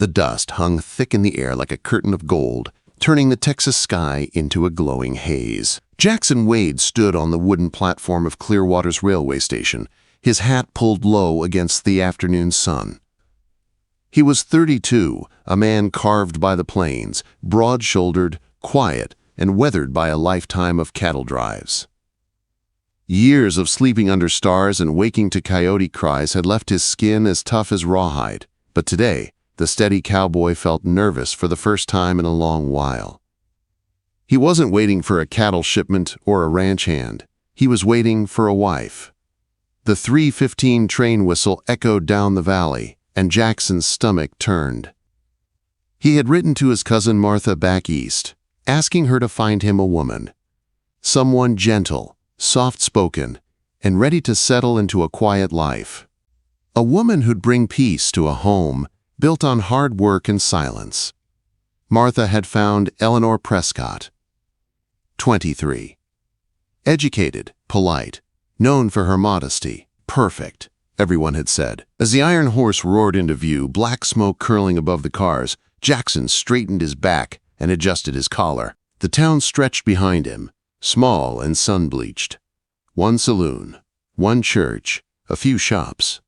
The dust hung thick in the air like a curtain of gold, turning the Texas sky into a glowing haze. Jackson Wade stood on the wooden platform of Clearwater's railway station, his hat pulled low against the afternoon sun. He was 32, a man carved by the plains, broad-shouldered, quiet, and weathered by a lifetime of cattle drives. Years of sleeping under stars and waking to coyote cries had left his skin as tough as rawhide, but today, the steady cowboy felt nervous for the first time in a long while. He wasn't waiting for a cattle shipment or a ranch hand. He was waiting for a wife. The 3:15 train whistle echoed down the valley, and Jackson's stomach turned. He had written to his cousin Martha back east, asking her to find him a woman. Someone gentle, soft-spoken, and ready to settle into a quiet life. A woman who'd bring peace to a home built on hard work and silence. Martha had found Eleanor Prescott, 23. Educated, polite, known for her modesty, perfect, everyone had said. As the iron horse roared into view, black smoke curling above the cars, Jackson straightened his back and adjusted his collar. The town stretched behind him, small and sun-bleached. One saloon, one church, a few shops.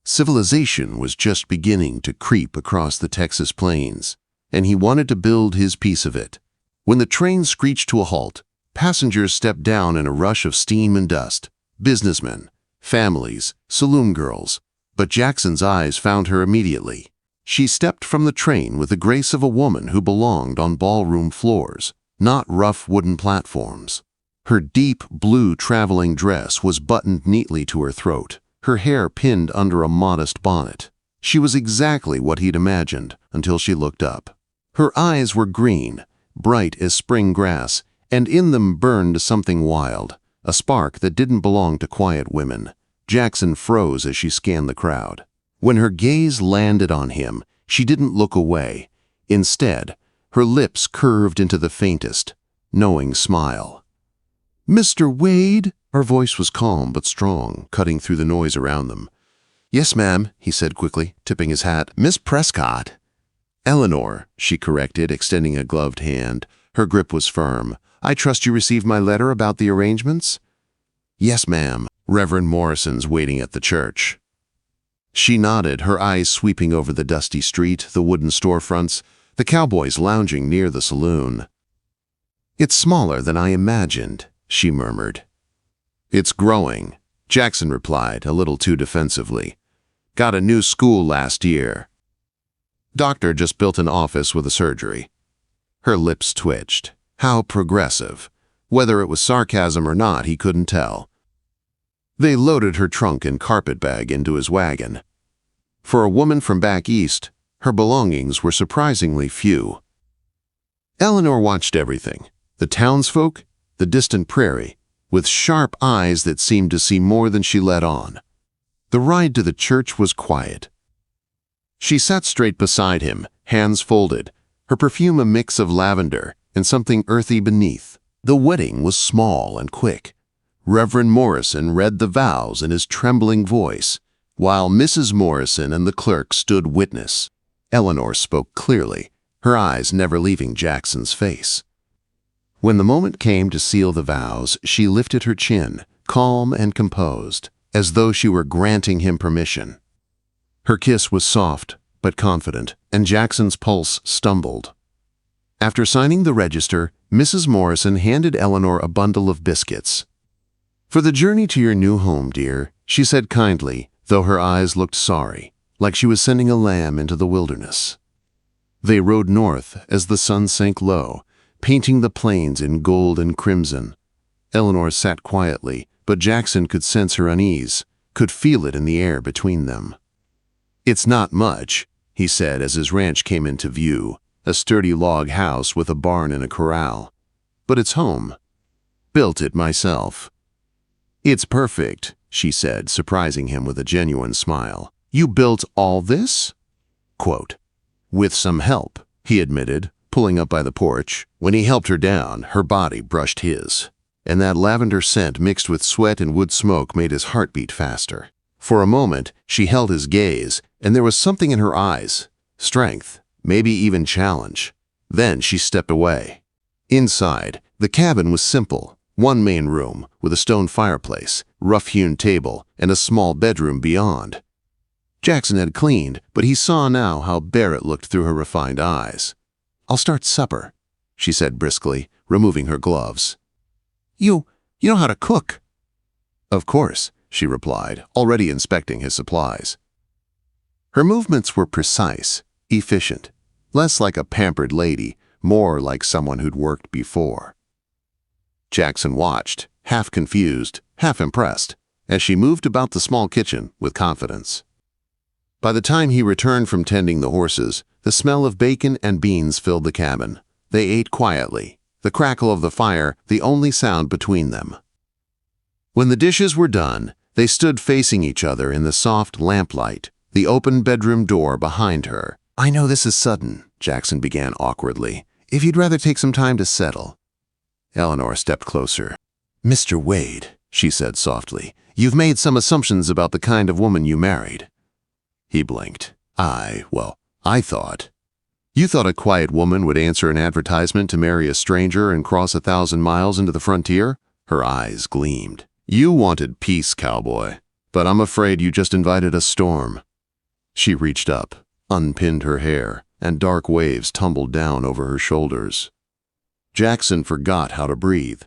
Civilization was just beginning to creep across the Texas plains, and he wanted to build his piece of it. When the train screeched to a halt, passengers stepped down in a rush of steam and dust. Businessmen, families, saloon girls. But Jackson's eyes found her immediately. She stepped from the train with the grace of a woman who belonged on ballroom floors, not rough wooden platforms. Her deep blue traveling dress was buttoned neatly to her throat, her hair pinned under a modest bonnet. She was exactly what he'd imagined until she looked up. Her eyes were green, bright as spring grass, and in them burned something wild, a spark that didn't belong to quiet women. Jackson froze as she scanned the crowd. When her gaze landed on him, she didn't look away. Instead, her lips curved into the faintest, knowing smile. "Mr. Wade?" Her voice was calm but strong, cutting through the noise around them. "Yes, ma'am," he said quickly, tipping his hat. "Miss Prescott." "Eleanor," she corrected, extending a gloved hand. Her grip was firm. "I trust you received my letter about the arrangements?" "Yes, ma'am. Reverend Morrison's waiting at the church." She nodded, her eyes sweeping over the dusty street, the wooden storefronts, the cowboys lounging near the saloon. "It's smaller than I imagined," she murmured. "It's growing," Jackson replied, a little too defensively. "Got a new school last year. Doctor just built an office with a surgery." Her lips twitched. How progressive. Whether it was sarcasm or not, he couldn't tell. They loaded her trunk and carpet bag into his wagon. For a woman from back east, her belongings were surprisingly few. Eleanor watched everything, the townsfolk, the distant prairie, with sharp eyes that seemed to see more than she let on. The ride to the church was quiet. She sat straight beside him, hands folded, her perfume a mix of lavender and something earthy beneath. The wedding was small and quick. Reverend Morrison read the vows in his trembling voice, while Mrs. Morrison and the clerk stood witness. Eleanor spoke clearly, her eyes never leaving Jackson's face. When the moment came to seal the vows, she lifted her chin, calm and composed, as though she were granting him permission. Her kiss was soft but confident, and Jackson's pulse stumbled. After signing the register, Mrs. Morrison handed Eleanor a bundle of biscuits. "For the journey to your new home, dear," she said kindly, though her eyes looked sorry, like she was sending a lamb into the wilderness. They rode north as the sun sank low, painting the plains in gold and crimson. Eleanor sat quietly, but Jackson could sense her unease, could feel it in the air between them. "It's not much," he said as his ranch came into view, a sturdy log house with a barn and a corral. "But it's home. Built it myself." "It's perfect," she said, surprising him with a genuine smile. "You built all this?" Quote, "With some help," he admitted, pulling up by the porch. When he helped her down, her body brushed his, and that lavender scent mixed with sweat and wood smoke made his heart beat faster. For a moment, she held his gaze, and there was something in her eyes, strength, maybe even challenge. Then she stepped away. Inside, the cabin was simple. One main room with a stone fireplace, rough-hewn table, and a small bedroom beyond. Jackson had cleaned, but he saw now how bare it looked through her refined eyes. "I'll start supper," she said briskly, removing her gloves. You know how to cook." "Of course," she replied, already inspecting his supplies. Her movements were precise, efficient, less like a pampered lady, more like someone who'd worked before. Jackson watched, half confused, half impressed, as she moved about the small kitchen with confidence. By the time he returned from tending the horses, the smell of bacon and beans filled the cabin. They ate quietly, the crackle of the fire the only sound between them. When the dishes were done, they stood facing each other in the soft lamplight, the open bedroom door behind her. "I know this is sudden," Jackson began awkwardly. "If you'd rather take some time to settle." Eleanor stepped closer. "Mr. Wade," she said softly, "you've made some assumptions about the kind of woman you married." He blinked. I thought. You thought a quiet woman would answer an advertisement to marry a stranger and cross 1,000 miles into the frontier?" Her eyes gleamed. "You wanted peace, Cowboy, but I'm afraid you just invited a storm." She reached up, unpinned her hair, and dark waves tumbled down over her shoulders. Jackson forgot how to breathe.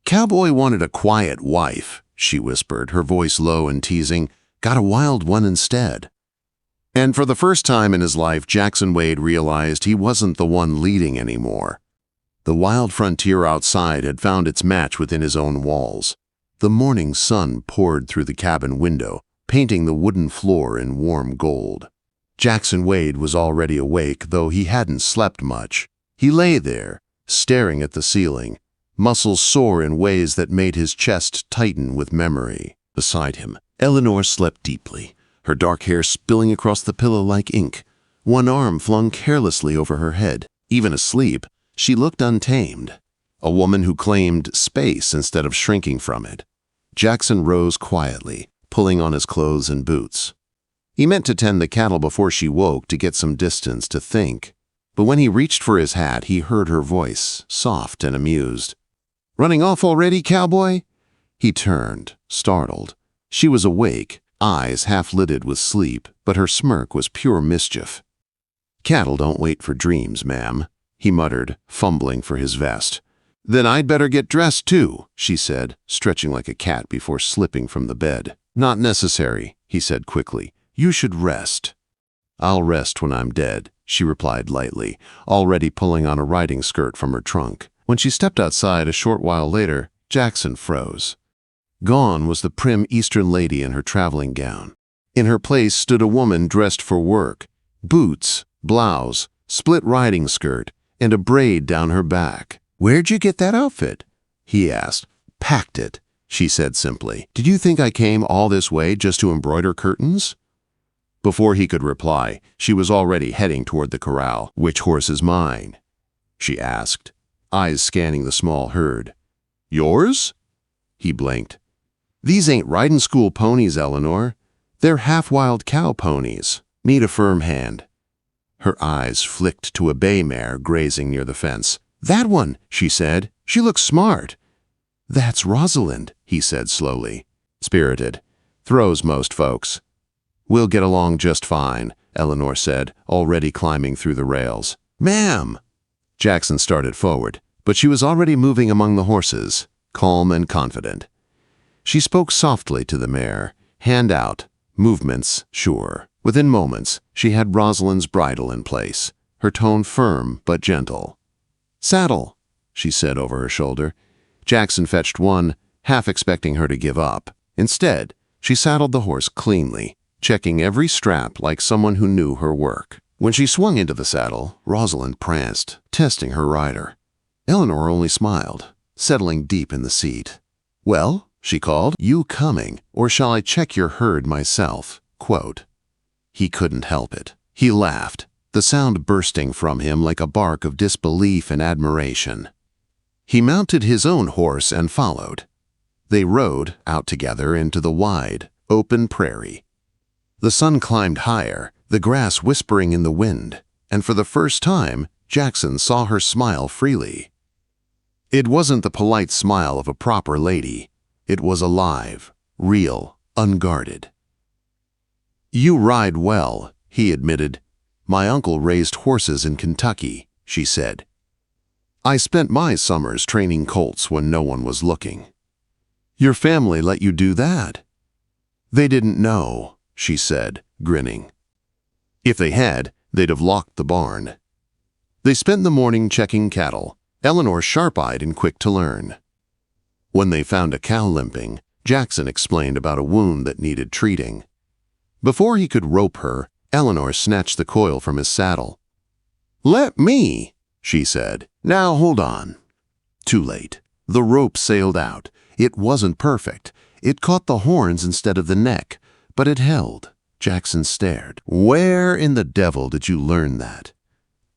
"Cowboy wanted a quiet wife," she whispered, her voice low and teasing. "Got a wild one instead." And for the first time in his life, Jackson Wade realized he wasn't the one leading anymore. The wild frontier outside had found its match within his own walls. The morning sun poured through the cabin window, painting the wooden floor in warm gold. Jackson Wade was already awake, though he hadn't slept much. He lay there, staring at the ceiling, muscles sore in ways that made his chest tighten with memory. Beside him, Eleanor slept deeply, her dark hair spilling across the pillow like ink, one arm flung carelessly over her head. Even asleep, she looked untamed, a woman who claimed space instead of shrinking from it. Jackson rose quietly, pulling on his clothes and boots. He meant to tend the cattle before she woke to get some distance to think. But when he reached for his hat, he heard her voice, soft and amused. "Running off already, Cowboy?" He turned, startled. She was awake, eyes half-lidded with sleep, but her smirk was pure mischief. "Cattle don't wait for dreams, ma'am," he muttered, fumbling for his vest. "Then I'd better get dressed too," she said, stretching like a cat before slipping from the bed. "Not necessary," he said quickly. "You should rest." "I'll rest when I'm dead," she replied lightly, already pulling on a riding skirt from her trunk. When she stepped outside a short while later, Jackson froze. Gone was the prim Eastern lady in her traveling gown. In her place stood a woman dressed for work. Boots, blouse, split riding skirt, and a braid down her back. "Where'd you get that outfit?" he asked. "Packed it," she said simply. "Did you think I came all this way just to embroider curtains?" Before he could reply, she was already heading toward the corral. "Which horse is mine?" she asked, eyes scanning the small herd. "Yours?" He blinked. "These ain't riding school ponies, Eleanor. They're half-wild cow ponies. Need a firm hand." Her eyes flicked to a bay mare grazing near the fence. "That one," she said. "She looks smart." "That's Rosalind," he said slowly. "Spirited. Throws most folks." "We'll get along just fine," Eleanor said, already climbing through the rails. "Ma'am!" Jackson started forward, but she was already moving among the horses, calm and confident. She spoke softly to the mare, hand out, movements sure. Within moments, she had Rosalind's bridle in place, her tone firm but gentle. "Saddle," she said over her shoulder. Jackson fetched one, half expecting her to give up. Instead, she saddled the horse cleanly, checking every strap like someone who knew her work. When she swung into the saddle, Rosalind pranced, testing her rider. Eleanor only smiled, settling deep in the seat. "Well," she called, "you coming, or shall I check your herd myself?" Quote. He couldn't help it. He laughed, the sound bursting from him like a bark of disbelief and admiration. He mounted his own horse and followed. They rode out together into the wide, open prairie. The sun climbed higher, the grass whispering in the wind, and for the first time, Jackson saw her smile freely. It wasn't the polite smile of a proper lady. It was alive, real, unguarded. "You ride well," he admitted. "My uncle raised horses in Kentucky," she said. "I spent my summers training colts when no one was looking." "Your family let you do that?" "They didn't know," she said, grinning. "If they had, they'd have locked the barn." They spent the morning checking cattle, Eleanor sharp-eyed and quick to learn. When they found a cow limping, Jackson explained about a wound that needed treating. Before he could rope her, Eleanor snatched the coil from his saddle. "Let me," she said. "Now hold on." Too late. The rope sailed out. It wasn't perfect. It caught the horns instead of the neck, but it held. Jackson stared. "Where in the devil did you learn that?"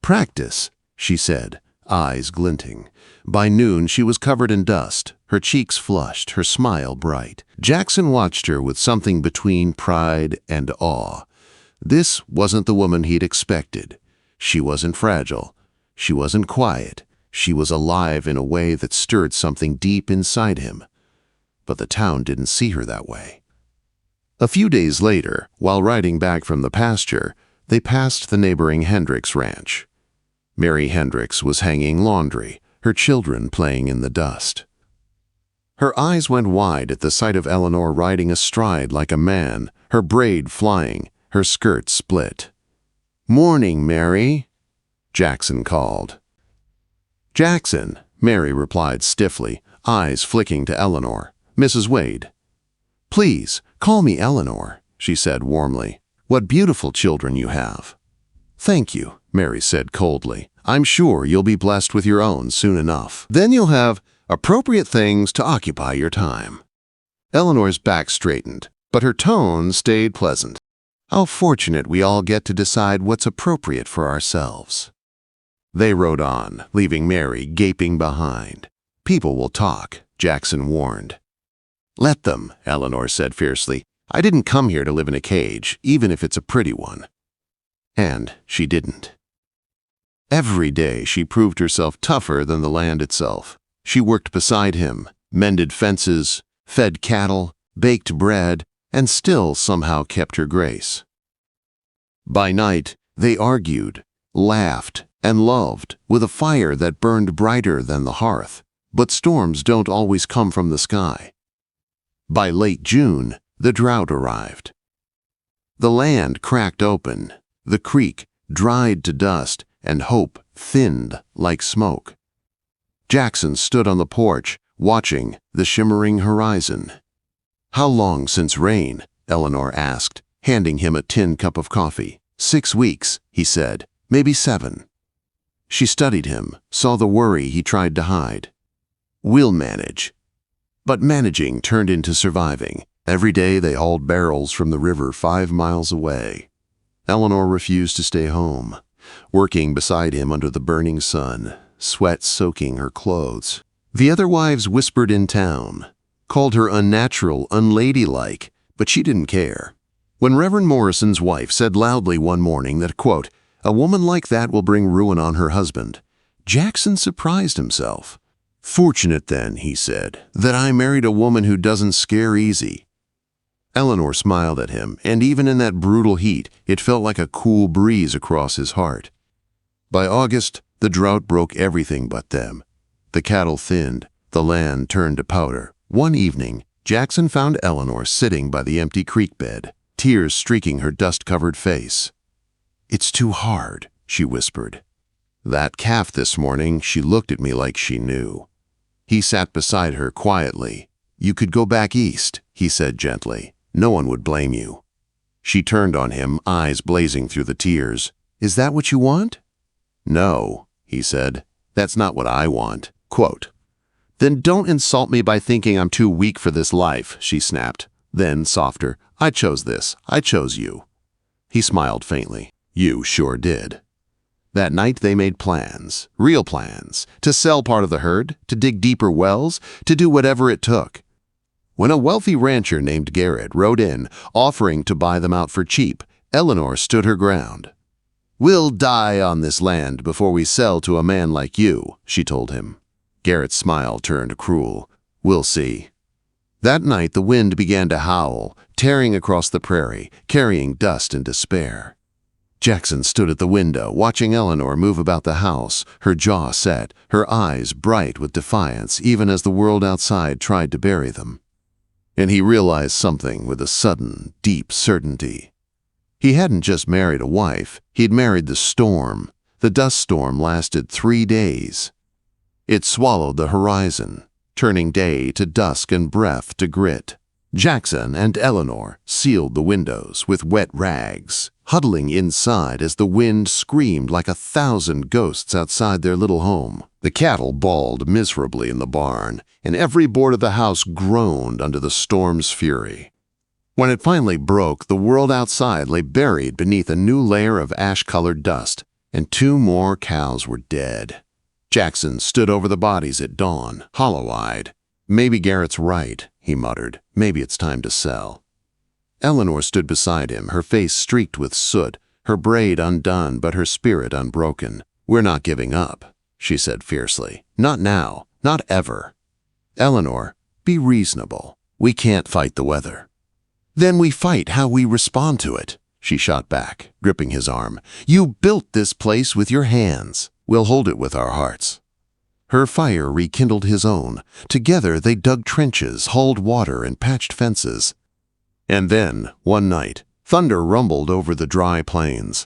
"Practice," she said, eyes glinting. By noon, she was covered in dust, her cheeks flushed, her smile bright. Jackson watched her with something between pride and awe. This wasn't the woman he'd expected. She wasn't fragile. She wasn't quiet. She was alive in a way that stirred something deep inside him. But the town didn't see her that way. A few days later, while riding back from the pasture, they passed the neighboring Hendricks ranch. Mary Hendricks was hanging laundry, her children playing in the dust. Her eyes went wide at the sight of Eleanor riding astride like a man, her braid flying, her skirt split. "Morning, Mary," Jackson called. "Jackson," Mary replied stiffly, eyes flicking to Eleanor. "Mrs. Wade." "Please, call me Eleanor," she said warmly. "What beautiful children you have." "Thank you," Mary said coldly. "I'm sure you'll be blessed with your own soon enough. Then you'll have appropriate things to occupy your time." Eleanor's back straightened, but her tone stayed pleasant. "How fortunate we all get to decide what's appropriate for ourselves." They rode on, leaving Mary gaping behind. "People will talk," Jackson warned. "Let them," Eleanor said fiercely. "I didn't come here to live in a cage, even if it's a pretty one." And she didn't. Every day she proved herself tougher than the land itself. She worked beside him, mended fences, fed cattle, baked bread, and still somehow kept her grace. By night, they argued, laughed, and loved with a fire that burned brighter than the hearth. But storms don't always come from the sky. By late June, the drought arrived. The land cracked open, the creek dried to dust, and hope thinned like smoke. Jackson stood on the porch, watching the shimmering horizon. "How long since rain?" Eleanor asked, handing him a tin cup of coffee. 6 weeks, he said, maybe 7. She studied him, saw the worry he tried to hide. "We'll manage." But managing turned into surviving. Every day they hauled barrels from the river 5 miles away. Eleanor refused to stay home, working beside him under the burning sun, sweat soaking her clothes. The other wives whispered in town, called her unnatural, unladylike, but she didn't care. When Reverend Morrison's wife said loudly one morning that, quote, "A woman like that will bring ruin on her husband," Jackson surprised himself. "Fortunate then," he said, "that I married a woman who doesn't scare easy." Eleanor smiled at him, and even in that brutal heat, it felt like a cool breeze across his heart. By August, the drought broke everything but them. The cattle thinned, the land turned to powder. One evening, Jackson found Eleanor sitting by the empty creek bed, tears streaking her dust-covered face. "It's too hard," she whispered. "That calf this morning," she looked at me like she knew. He sat beside her quietly. "You could go back east," he said gently. "No one would blame you." She turned on him, eyes blazing through the tears. "Is that what you want?" "No," he said. "That's not what I want." Quote, "Then don't insult me by thinking I'm too weak for this life," she snapped. Then, softer, "I chose this. I chose you." He smiled faintly. "You sure did." That night they made plans, real plans, to sell part of the herd, to dig deeper wells, to do whatever it took. When a wealthy rancher named Garrett rode in, offering to buy them out for cheap, Eleanor stood her ground. "We'll die on this land before we sell to a man like you," she told him. Garrett's smile turned cruel. "We'll see." That night the wind began to howl, tearing across the prairie, carrying dust and despair. Jackson stood at the window, watching Eleanor move about the house, her jaw set, her eyes bright with defiance, even as the world outside tried to bury them. And he realized something with a sudden, deep certainty. He hadn't just married a wife, he'd married the storm. The dust storm lasted 3 days. It swallowed the horizon, turning day to dusk and breath to grit. Jackson and Eleanor sealed the windows with wet rags, huddling inside as the wind screamed like 1,000 ghosts outside their little home. The cattle bawled miserably in the barn, and every board of the house groaned under the storm's fury. When it finally broke, the world outside lay buried beneath a new layer of ash-colored dust, and 2 more cows were dead. Jackson stood over the bodies at dawn, hollow-eyed. "Maybe Garrett's right," he muttered. "Maybe it's time to sell." Eleanor stood beside him, her face streaked with soot, her braid undone but her spirit unbroken. "We're not giving up," she said fiercely. "Not now, not ever." "Eleanor, be reasonable. We can't fight the weather." "Then we fight how we respond to it," she shot back, gripping his arm. "You built this place with your hands. We'll hold it with our hearts." Her fire rekindled his own. Together they dug trenches, hauled water, and patched fences. And then, one night, thunder rumbled over the dry plains.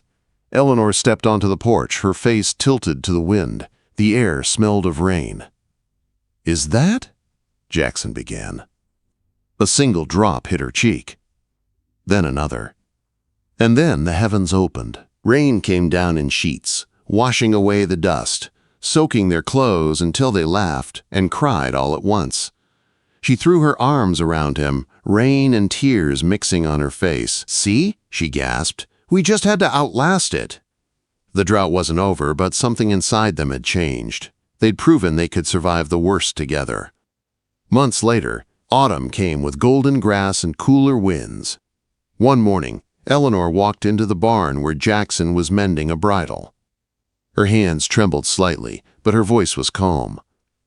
Eleanor stepped onto the porch, her face tilted to the wind. The air smelled of rain. "Is that?" Jackson began. A single drop hit her cheek. Then another. And then the heavens opened. Rain came down in sheets, washing away the dust, soaking their clothes until they laughed and cried all at once. She threw her arms around him, rain and tears mixing on her face. "See?" she gasped. "We just had to outlast it." The drought wasn't over, but something inside them had changed. They'd proven they could survive the worst together. Months later, autumn came with golden grass and cooler winds. One morning, Eleanor walked into the barn where Jackson was mending a bridle. Her hands trembled slightly, but her voice was calm.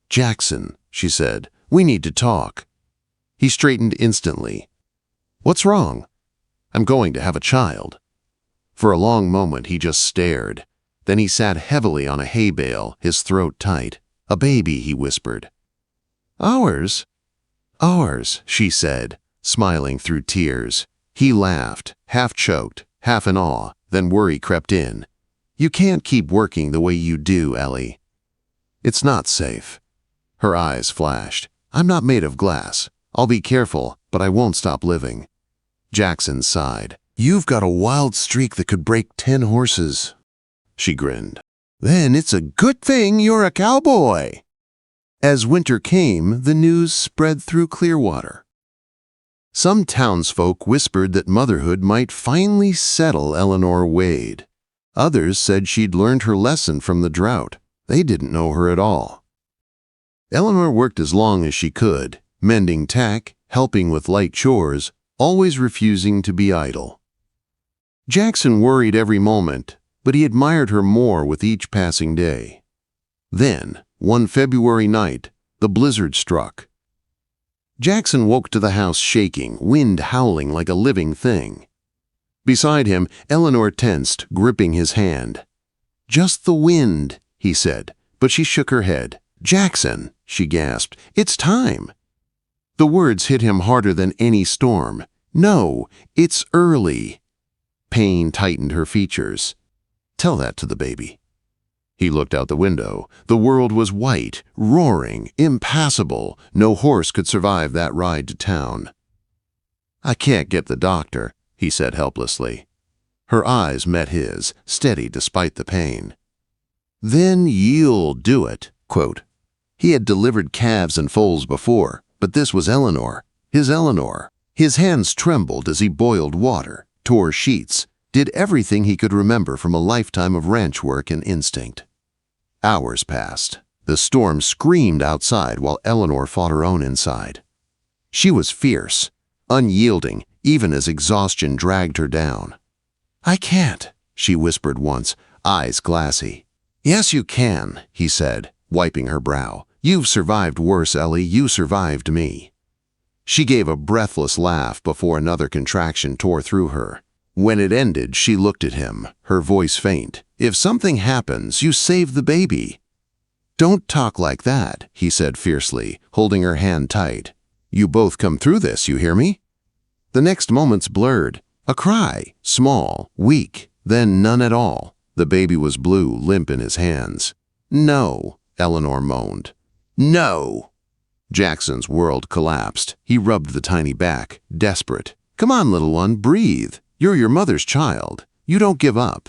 "Jackson," she said, "we need to talk." He straightened instantly. "What's wrong?" "I'm going to have a child." For a long moment he just stared. Then he sat heavily on a hay bale, his throat tight. "A baby," he whispered. "Ours?" "Ours," she said, smiling through tears. He laughed, half choked, half in awe, then worry crept in. "You can't keep working the way you do, Ellie." "It's not safe." Her eyes flashed. "I'm not made of glass. I'll be careful, but I won't stop living." Jackson sighed. "You've got a wild streak that could break 10 horses." She grinned. "Then it's a good thing you're a cowboy." As winter came, the news spread through Clearwater. Some townsfolk whispered that motherhood might finally settle Eleanor Wade. Others said she'd learned her lesson from the drought. They didn't know her at all. Eleanor worked as long as she could, mending tack, helping with light chores, always refusing to be idle. Jackson worried every moment, but he admired her more with each passing day. Then, one February night, the blizzard struck. Jackson woke to the house shaking, wind howling like a living thing. Beside him, Eleanor tensed, gripping his hand. "Just the wind," he said, but she shook her head. "Jackson," she gasped, "it's time." The words hit him harder than any storm. "No, it's early." Pain tightened her features. "Tell that to the baby." He looked out the window. The world was white, roaring, impassable. No horse could survive that ride to town. "I can't get the doctor," he said helplessly. Her eyes met his, steady despite the pain. "Then you'll do it." Quote. He had delivered calves and foals before, but this was Eleanor, his Eleanor. His hands trembled as he boiled water, tore sheets, did everything he could remember from a lifetime of ranch work and instinct. Hours passed. The storm screamed outside while Eleanor fought her own inside. She was fierce, unyielding, even as exhaustion dragged her down. "I can't," she whispered once, eyes glassy. "Yes, you can," he said, wiping her brow. "You've survived worse, Ellie. You survived me." She gave a breathless laugh before another contraction tore through her. When it ended, she looked at him, her voice faint. "If something happens, you save the baby." "Don't talk like that," he said fiercely, holding her hand tight. "You both come through this, you hear me?" The next moments blurred. A cry, small, weak, then none at all. The baby was blue, limp in his hands. "No," Eleanor moaned. "No." Jackson's world collapsed. He rubbed the tiny back, desperate. "Come on, little one, breathe. You're your mother's child. You don't give up."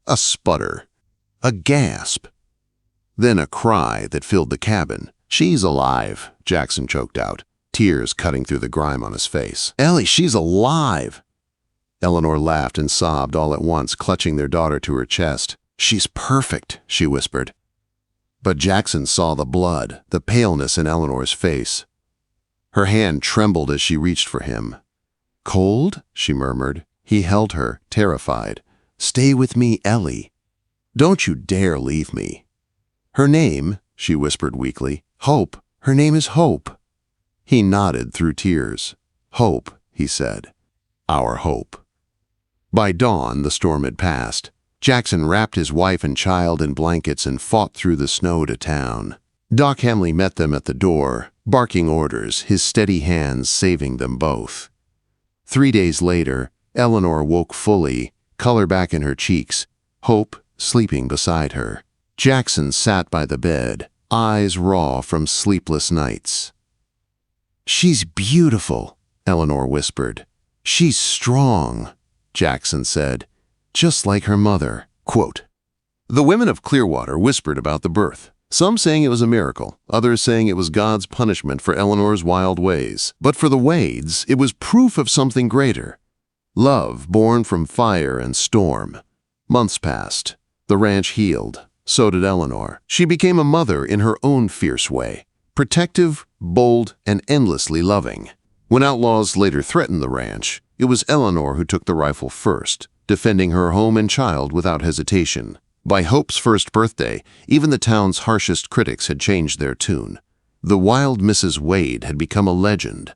A sputter. A gasp. Then a cry that filled the cabin. "She's alive," Jackson choked out, tears cutting through the grime on his face. "Ellie, she's alive!" Eleanor laughed and sobbed all at once, clutching their daughter to her chest. "She's perfect," she whispered. But Jackson saw the blood, the paleness in Eleanor's face. Her hand trembled as she reached for him. "Cold?" she murmured. He held her, terrified. "Stay with me, Ellie. Don't you dare leave me." "Her name," she whispered weakly. "Hope. Her name is Hope." He nodded through tears. "Hope," he said. "Our hope." By dawn, the storm had passed. Jackson wrapped his wife and child in blankets and fought through the snow to town. Doc Hamley met them at the door, barking orders, his steady hands saving them both. 3 days later, Eleanor woke fully, color back in her cheeks, Hope sleeping beside her. Jackson sat by the bed, eyes raw from sleepless nights. "She's beautiful," Eleanor whispered. "She's strong," Jackson said, "just like her mother." Quote, "The women of Clearwater whispered about the birth, some saying it was a miracle, others saying it was God's punishment for Eleanor's wild ways. But for the Wades, it was proof of something greater. Love born from fire and storm. Months passed. The ranch healed. So did Eleanor. She became a mother in her own fierce way, protective, bold, and endlessly loving. When outlaws later threatened the ranch, it was Eleanor who took the rifle first, defending her home and child without hesitation. By Hope's first birthday, even the town's harshest critics had changed their tune. The wild Mrs. Wade had become a legend,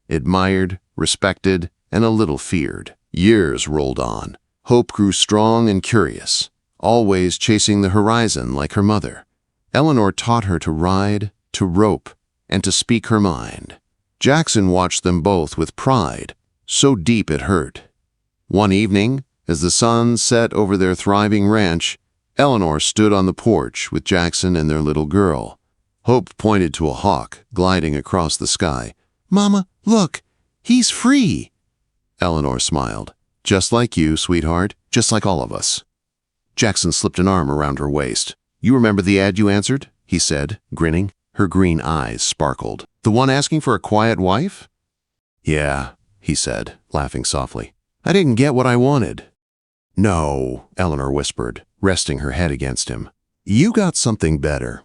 admired, respected, and a little feared. Years rolled on. Hope grew strong and curious, always chasing the horizon like her mother. Eleanor taught her to ride, to rope, and to speak her mind. Jackson watched them both with pride, so deep it hurt. One evening, as the sun set over their thriving ranch, Eleanor stood on the porch with Jackson and their little girl. Hope pointed to a hawk gliding across the sky. "Mama, look, he's free." Eleanor smiled. "Just like you, sweetheart, just like all of us." Jackson slipped an arm around her waist. "You remember the ad you answered?" he said, grinning. Her green eyes sparkled. "The one asking for a quiet wife?" "Yeah," he said, laughing softly. "I didn't get what I wanted." "No," Eleanor whispered, resting her head against him. "You got something better."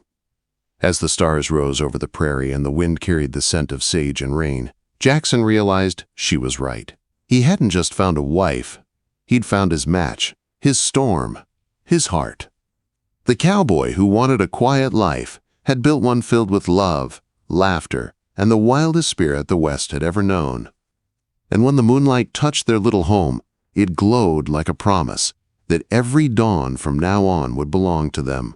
As the stars rose over the prairie and the wind carried the scent of sage and rain, Jackson realized she was right. He hadn't just found a wife. He'd found his match, his storm, his heart. The cowboy who wanted a quiet life had built one filled with love, laughter, and the wildest spirit the West had ever known. And when the moonlight touched their little home, it glowed like a promise that every dawn from now on would belong to them.